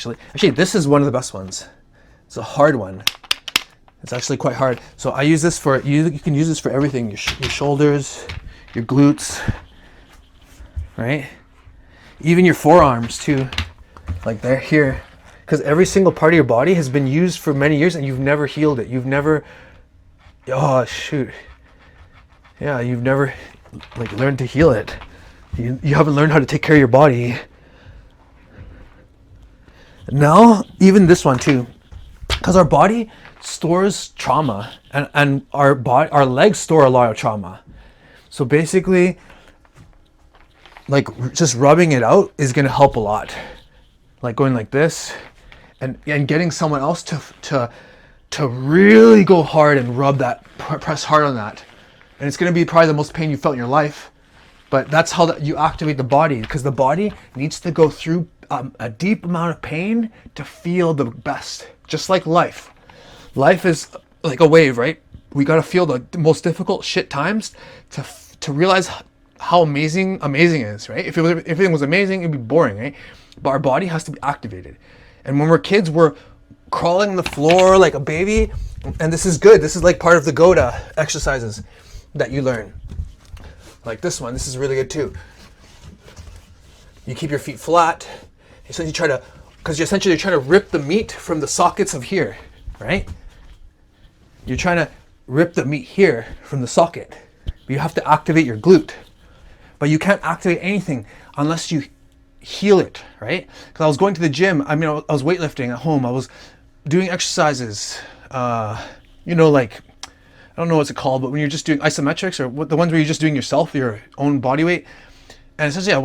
Actually, this is one of the best ones. It's a hard one. It's actually quite hard. So I use this for, you can use this for everything. Your shoulders, your glutes, right? Even your forearms too. Like they're here. Because every single part of your body has been used for many years and you've never healed it. You've never, oh shoot. Yeah, you've never like learned to heal it. You haven't learned how to take care of your body. Now, even this one too, because our body stores trauma, and our legs store a lot of trauma. So basically, like just rubbing it out is gonna help a lot. Like going like this, and getting someone else to really go hard and rub that, press hard on that, and it's gonna be probably the most pain you felt in your life. But that's how you activate the body, because the body needs to go through a deep amount of pain to feel the best. Just like life. Life is like a wave, right? We gotta feel the most difficult shit times to realize how amazing is, right? If everything was amazing, it'd be boring, right? But our body has to be activated. And when we're kids, we're crawling on the floor like a baby, and this is good. This is like part of the Goda exercises that you learn. Like this one, this is really good too. You keep your feet flat. So you try to, because you're essentially trying to rip the meat from the sockets of here, right? You're trying to rip the meat here from the socket. But you have to activate your glute. But you can't activate anything unless you heal it, right? Because I was going to the gym. I mean, I was weightlifting at home. I was doing exercises, like, I don't know what's it called, but when you're just doing isometrics, or the ones where you're just doing yourself, your own body weight. And essentially I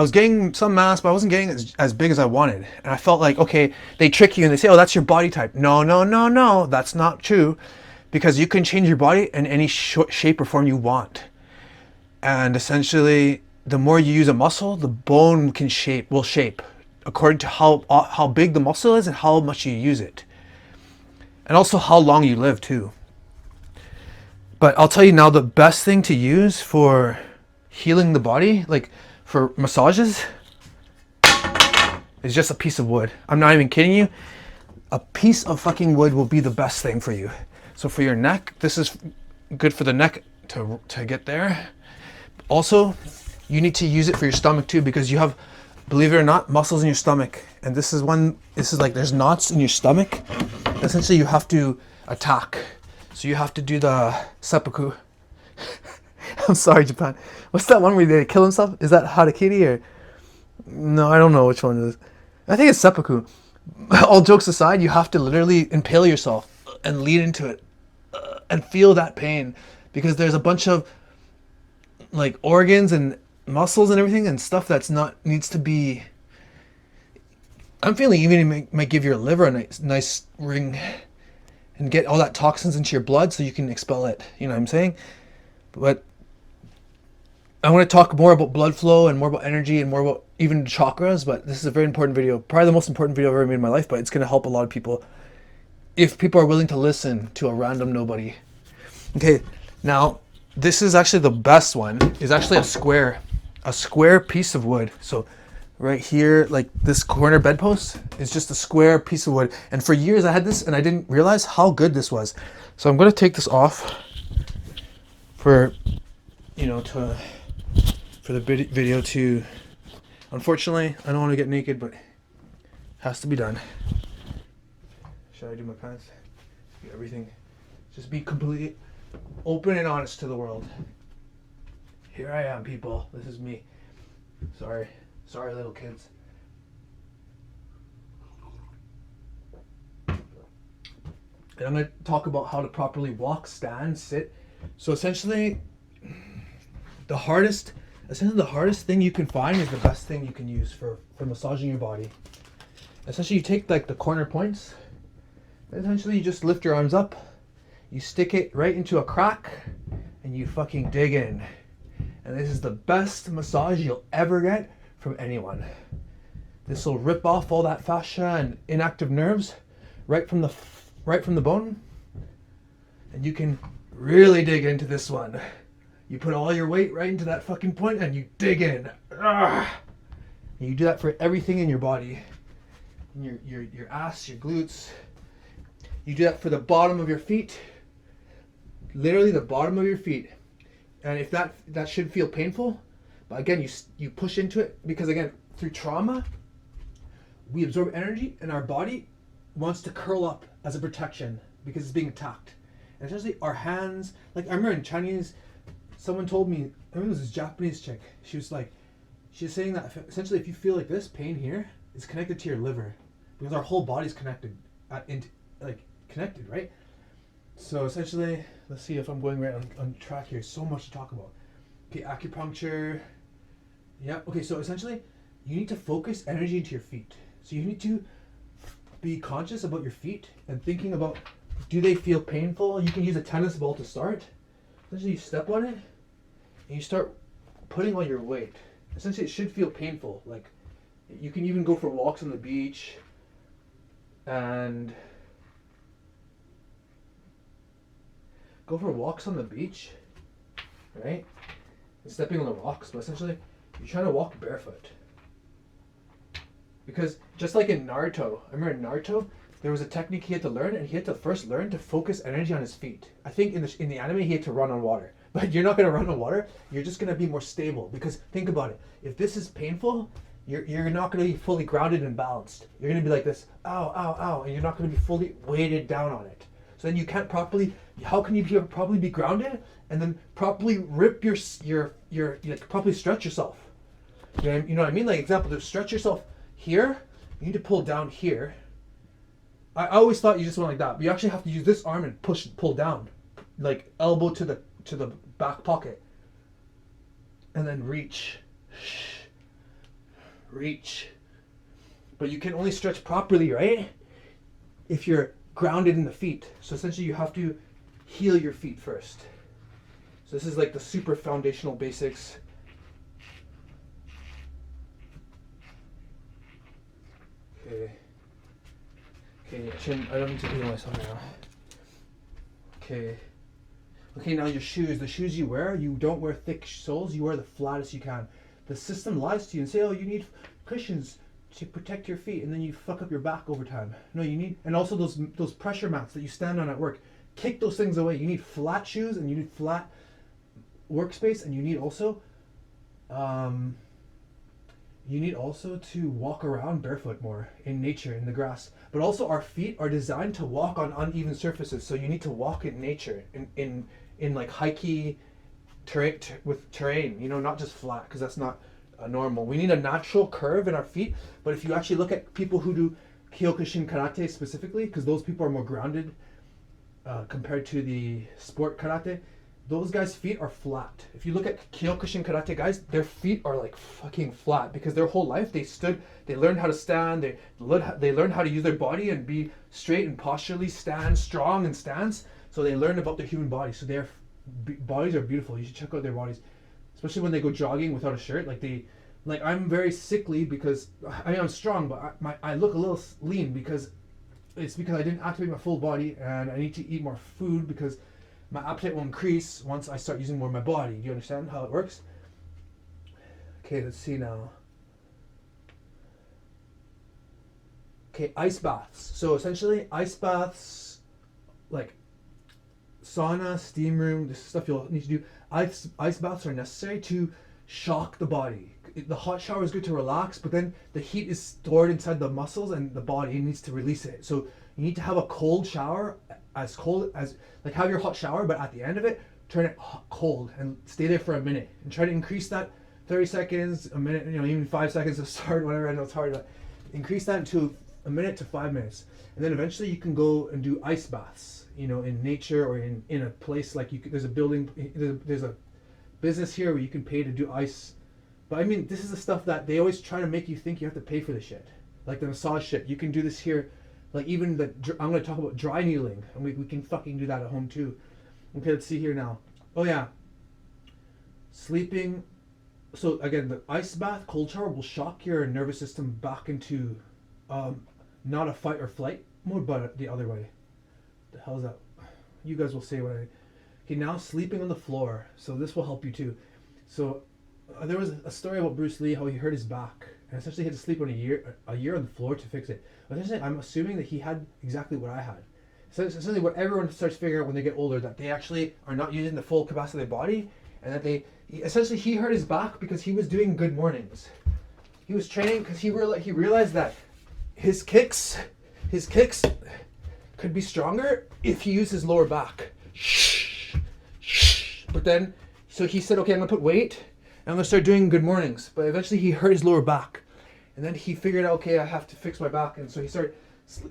was getting some mass, but I wasn't getting as big as I wanted. And I felt like, okay, they trick you and they say, oh, that's your body type. No, that's not true. Because you can change your body in any shape or form you want. And essentially, the more you use a muscle, the bone will shape according to how big the muscle is and how much you use it. And also how long you live too. But I'll tell you now, the best thing to use for healing the body, like for massages, is just a piece of wood. I'm not even kidding you. A piece of fucking wood will be the best thing for you. So for your neck, this is good for the neck to get there. Also, you need to use it for your stomach too, because you have, believe it or not, muscles in your stomach. And this is like there's knots in your stomach. Essentially, you have to attack. So you have to do the seppuku. I'm sorry, Japan. What's that one where they kill himself? Is that harakiri or? No, I don't know which one it is. I think it's seppuku. All jokes aside, you have to literally impale yourself and lean into it and feel that pain, because there's a bunch of like organs and muscles and everything and stuff that's not needs to be. I'm feeling even it might give your liver a nice ring and get all that toxins into your blood so you can expel it. You know what I'm saying? But I want to talk more about blood flow and more about energy and more about even chakras, but this is a very important video, probably the most important video I've ever made in my life, but it's going to help a lot of people if people are willing to listen to a random nobody. Okay, now this is actually the best one. Is actually a square piece of wood. So right here, like this corner bedpost is just a square piece of wood. And for years I had this and I didn't realize how good this was. So I'm going to take this off for the video to, unfortunately, I don't want to get naked, but it has to be done. Should I do my pants? Do everything. Just be completely open and honest to the world. Here I am, people. This is me. Sorry, little kids. And I'm going to talk about how to properly walk, stand, sit. So essentially, the hardest thing you can find is the best thing you can use for massaging your body. Essentially, you take like the corner points. Essentially, you just lift your arms up. You stick it right into a crack, and you fucking dig in. And this is the best massage you'll ever get from anyone. This will rip off all that fascia and inactive nerves right from the bone. And you can really dig into this one. You put all your weight right into that fucking point and you dig in. And you do that for everything in your body. your ass, your glutes. You do that for the bottom of your feet, literally the bottom of your feet. And if that should feel painful, but again, you push into it, because again, through trauma, we absorb energy and our body wants to curl up as a protection because it's being attacked. And essentially our hands, like I remember in Chinese, someone told me, I think it was this Japanese chick, she was saying that essentially if you feel like this pain here, it's connected to your liver, because our whole body's connected, connected, right? So essentially, let's see if I'm going right on track here. So much to talk about. Okay, acupuncture. Yeah, okay, so essentially, you need to focus energy into your feet. So you need to be conscious about your feet and thinking about, do they feel painful? You can use a tennis ball to start. Essentially, you step on it, and you start putting on your weight. Essentially, it should feel painful. Like, you can even go for walks on the beach, and right? And stepping on the rocks, but essentially, you're trying to walk barefoot. Because just like in Naruto, I remember in Naruto, there was a technique he had to learn, and he had to first learn to focus energy on his feet. I think in the anime, he had to run on water. But you're not going to run on water, you're just going to be more stable. Because think about it, if this is painful, you're not going to be fully grounded and balanced. You're going to be like this, ow, ow, ow, and you're not going to be fully weighted down on it. So then you can't properly, how can you properly be grounded and then properly rip your like properly stretch yourself? You know what I mean? Like example, to stretch yourself here, you need to pull down here. I always thought you just went like that, but you actually have to use this arm and pull down, like elbow to the back pocket, and then reach. But you can only stretch properly, right, if you're grounded in the feet. So essentially you have to heal your feet first. So this is like the super foundational basics. Okay, chin, I don't need to heal myself now. Okay, now your shoes. The shoes you wear, you don't wear thick soles, you wear the flattest you can. The system lies to you and say, oh, you need cushions to protect your feet, and then you fuck up your back over time. No, you need, and also those pressure mats that you stand on at work, kick those things away. You need flat shoes, and you need flat workspace, and you need also to walk around barefoot more in nature, in the grass. But also our feet are designed to walk on uneven surfaces, so you need to walk in nature, in like hikey terrain, you know, not just flat, because that's not normal. We need a natural curve in our feet. But if you actually look at people who do Kyokushin karate specifically, because those people are more grounded compared to the sport karate, those guys' feet are flat. If you look at Kyokushin karate guys, their feet are like fucking flat, because their whole life they learned how to stand, they learned how to use their body and be straight and posturally stand strong in stance. So they learned about their human body. So their bodies are beautiful. You should check out their bodies, especially when they go jogging without a shirt. Like I'm very sickly because I'm strong, but I look a little lean because I didn't activate my full body, and I need to eat more food because my appetite will increase once I start using more of my body. Do you understand how it works? Okay, let's see now. Okay, ice baths. So essentially, ice baths, like sauna, steam room, this stuff you'll need to do. Ice baths are necessary to shock the body. The hot shower is good to relax, but then the heat is stored inside the muscles, and the body needs to release it. So you need to have a cold shower, as cold as, like, have your hot shower, but at the end of it, turn it cold and stay there for a minute, and try to increase that 30 seconds, a minute, you know, even 5 seconds to start, whatever. I know it's hard, but increase that to a minute to 5 minutes. And then eventually you can go and do ice baths, you know, in nature or in a place like there's a building, there's a business here where you can pay to do ice. But I mean, this is the stuff that they always try to make you think you have to pay for this shit. Like the massage shit. You can do this here. Like even I'm going to talk about dry needling. And we can fucking do that at home too. Okay, let's see here now. Oh yeah. Sleeping. So again, the ice bath, cold shower will shock your nervous system back into not a fight or flight mode, but the other way. The hell is that? You guys will say what I... Okay, now sleeping on the floor. So this will help you too. So there was a story about Bruce Lee, how he hurt his back and essentially he had to sleep on a year on the floor to fix it. But essentially, I'm assuming that he had exactly what I had. So it's essentially what everyone starts figuring out when they get older, that they actually are not using the full capacity of their body, and that essentially he hurt his back because he was doing good mornings. He was training because he realized that his kicks could be stronger if he used his lower back. But then, so he said, okay, I'm gonna put weight and I'm gonna start doing good mornings. But eventually he hurt his lower back, and then he figured out, okay, I have to fix my back, and so he started.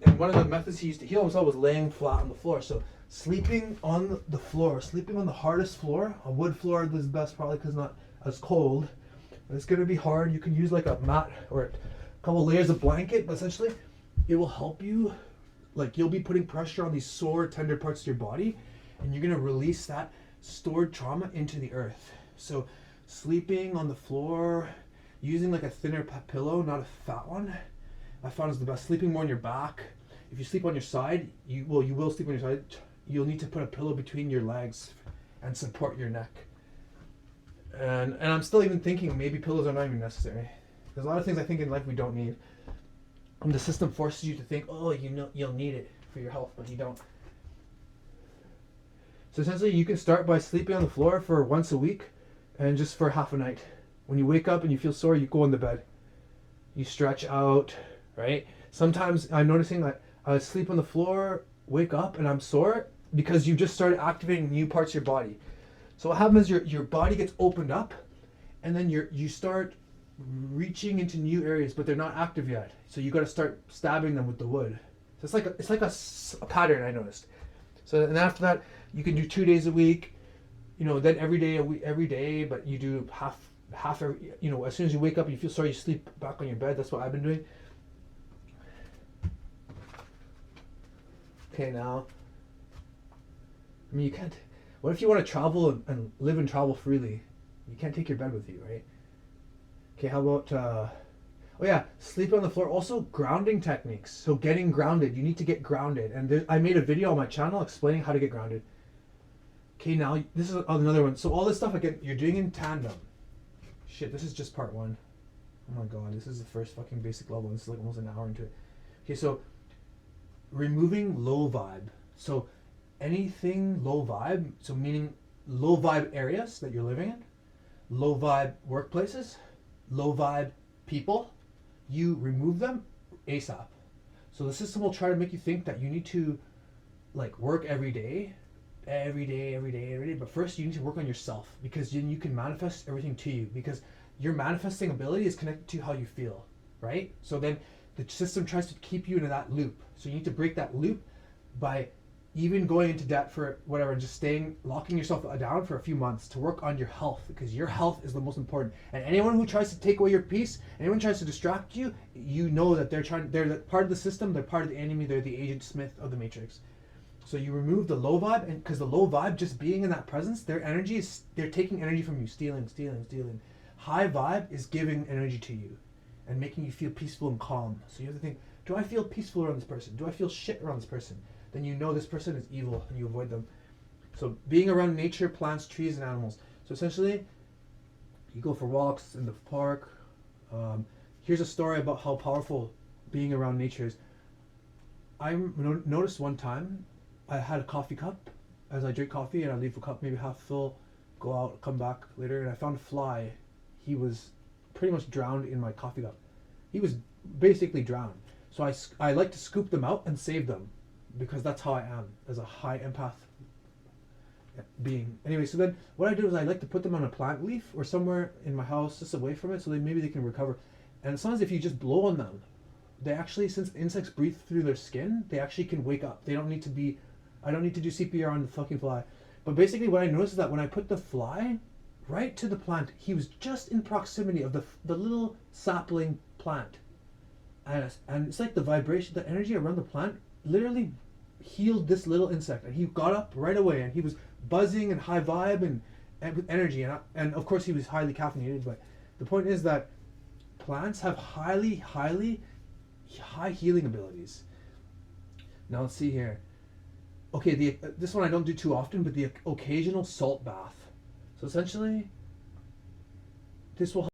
And one of the methods he used to heal himself was laying flat on the floor. So sleeping on the floor, sleeping on the hardest floor, a wood floor is best probably because it's not as cold. But it's gonna be hard. You can use like a mat or a couple layers of blanket, but essentially it will help you. Like, you'll be putting pressure on these sore, tender parts of your body, and you're gonna release that stored trauma into the earth. So sleeping on the floor, using like a thinner pillow, not a fat one, I found is the best. Sleeping more on your back. If you sleep on your side, you will sleep on your side. You'll need to put a pillow between your legs and support your neck. And I'm still even thinking maybe pillows are not even necessary. There's a lot of things I think in life we don't need. And the system forces you to think, oh, you'll need it for your health, but you don't. So essentially, you can start by sleeping on the floor for once a week, and just for half a night. When you wake up and you feel sore, you go in the bed. You stretch out, right? Sometimes I'm noticing that I sleep on the floor, wake up, and I'm sore because you just started activating new parts of your body. So what happens is your body gets opened up, and then you start reaching into new areas, but they're not active yet. So you got to start stabbing them with the wood. So it's like a pattern I noticed. So and after that, you can do 2 days a week. Then every day, but you do half every. As soon as you wake up, you feel sorry, you sleep back on your bed. That's what I've been doing. Okay, now. I mean, you can't. What if you want to travel and live and travel freely? You can't take your bed with you, right? Okay, how about, sleep on the floor. Also, grounding techniques. So getting grounded, you need to get grounded. And I made a video on my channel explaining how to get grounded. Okay, now, this is another one. So all this stuff, again, you're doing in tandem. Shit, this is just part one. Oh my god, this is the first fucking basic level. This is like almost an hour into it. Okay, so removing low vibe. So anything low vibe, so meaning low vibe areas that you're living in, low vibe workplaces, low vibe people, you remove them ASAP. So the system will try to make you think that you need to like work every day, but first you need to work on yourself, because then you can manifest everything to you, because your manifesting ability is connected to how you feel, right? So then the system tries to keep you in that loop. So you need to break that loop by even going into debt for whatever, and just locking yourself down for a few months to work on your health, because your health is the most important. And anyone who tries to take away your peace, anyone tries to distract you, you know that they're part of the system, they're part of the enemy, they're the Agent Smith of the Matrix. So you remove the low vibe, and because the low vibe, just being in that presence, their energy is, they're taking energy from you, stealing. High vibe is giving energy to you and making you feel peaceful and calm. So you have to think, do I feel peaceful around this person? Do I feel shit around this person? Then you know this person is evil and you avoid them. So being around nature, plants, trees, and animals. So essentially, you go for walks in the park. Here's a story about how powerful being around nature is. I noticed one time, I had a coffee cup. As I drink coffee and I leave the cup maybe half full, go out, come back later, and I found a fly. He was pretty much drowned in my coffee cup. He was basically drowned. So I like to scoop them out and save them, because that's how I am as a high empath being. Anyway, so then what I do is I like to put them on a plant leaf or somewhere in my house, just away from it, so maybe they can recover. And sometimes if you just blow on them, they actually, since insects breathe through their skin, they actually can wake up. I don't need to do CPR on the fucking fly. But basically what I noticed is that when I put the fly right to the plant, he was just in proximity of the little sapling plant. And it's like the vibration, the energy around the plant literally healed this little insect, and he got up right away, and he was buzzing and high vibe and with energy, and of course he was highly caffeinated. But the point is that plants have high healing abilities. Now let's see here. Okay, this one I don't do too often, but the occasional salt bath. So essentially, this will